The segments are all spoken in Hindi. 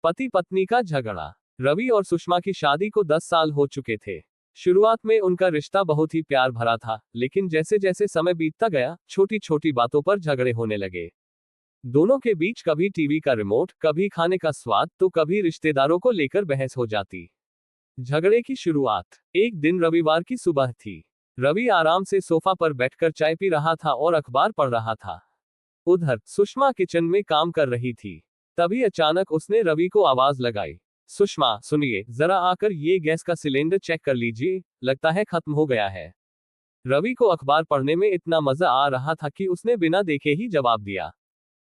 पति पत्नी का झगड़ा। रवि और सुषमा की शादी को 10 साल हो चुके थे। शुरुआत में उनका रिश्ता बहुत ही प्यार भरा था, लेकिन जैसे जैसे समय बीतता गया, छोटी छोटी बातों पर झगड़े होने लगे। दोनों के बीच कभी टीवी का रिमोट, कभी खाने का स्वाद, तो कभी रिश्तेदारों को लेकर बहस हो जाती। झगड़े की शुरुआत। एक दिन रविवार की सुबह थी। रवि आराम से सोफा पर बैठकर चाय पी रहा था और अखबार पढ़ रहा था। उधर सुषमा किचन में काम कर रही थी। तभी अचानक उसने रवि को आवाज लगाई। सुषमा, सुनिए, जरा आकर ये गैस का सिलेंडर चेक कर लीजिए, लगता है खत्म हो गया है। रवि को अखबार पढ़ने में इतना मजा आ रहा था कि उसने बिना देखे ही जवाब दिया,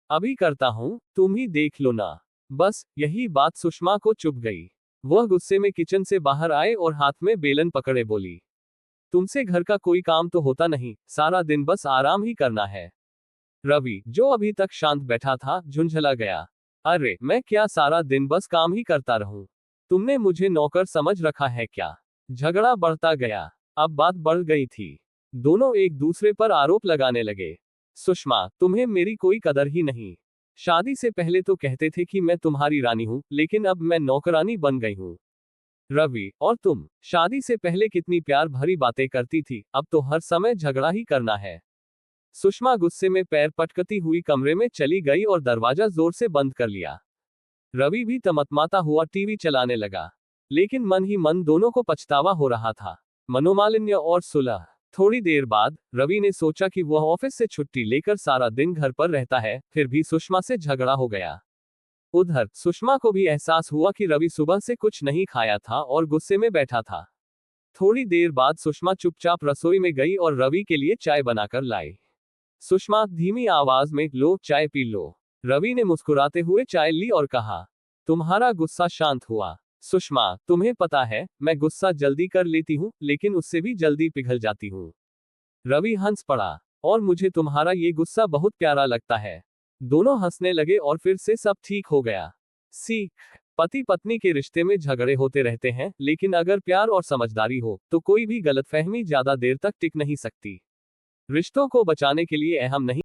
अभी करता हूं, तुम ही देख लो ना। बस यही बात सुषमा को चुभ गई। वह गुस्से में किचन से बाहर आए और हाथ में बेलन पकड़े बोली, तुमसे घर का कोई काम तो होता नहीं, सारा दिन बस आराम ही करना है। रवि, जो अभी तक शांत बैठा था, झुंझला गया। अरे मैं क्या सारा दिन बस काम ही करता रहूं? तुमने मुझे नौकर समझ रखा है क्या? झगड़ा बढ़ता गया। अब बात बढ़ गई थी। दोनों एक दूसरे पर आरोप लगाने लगे। सुषमा, तुम्हें मेरी कोई कदर ही नहीं। शादी से पहले तो कहते थे कि मैं तुम्हारी रानी हूं, लेकिन अब मैं नौकरानी बन गई हूं। रवि, और तुम शादी से पहले कितनी प्यार भरी बातें करती थी, अब तो हर समय झगड़ा ही करना है। सुषमा गुस्से में पैर पटकती हुई कमरे में चली गई और दरवाजा जोर से बंद कर लिया। रवि भी तमतमाता हुआ टीवी चलाने लगा, लेकिन मन ही मन दोनों को पछतावा हो रहा था। मनोमालिन्य और सुलह। थोड़ी देर बाद रवि ने सोचा कि वह ऑफिस से छुट्टी लेकर सारा दिन घर पर रहता है, फिर भी सुषमा से झगड़ा हो गया। उधर सुषमा को भी एहसास हुआ कि रवि सुबह से कुछ नहीं खाया था और गुस्से में बैठा था। थोड़ी देर बाद सुषमा चुपचाप रसोई में गई और रवि के लिए चाय बनाकर लाई। सुषमा, धीमी आवाज में, लो चाय पी लो। रवि ने मुस्कुराते हुए चाय ली और कहा, तुम्हारा गुस्सा शांत हुआ। सुषमा, तुम्हें पता है, मैं गुस्सा जल्दी कर लेती हूँ, लेकिन उससे भी जल्दी पिघल जाती हूँ। रवि हंस पड़ा, और मुझे तुम्हारा ये गुस्सा बहुत प्यारा लगता है। दोनों हंसने लगे और फिर से सब ठीक हो गया। सीख। पति पत्नी के रिश्ते में झगड़े होते रहते हैं, लेकिन अगर प्यार और समझदारी हो, तो कोई भी गलतफहमी ज्यादा देर तक टिक नहीं सकती। रिश्तों को बचाने के लिए अहम नहीं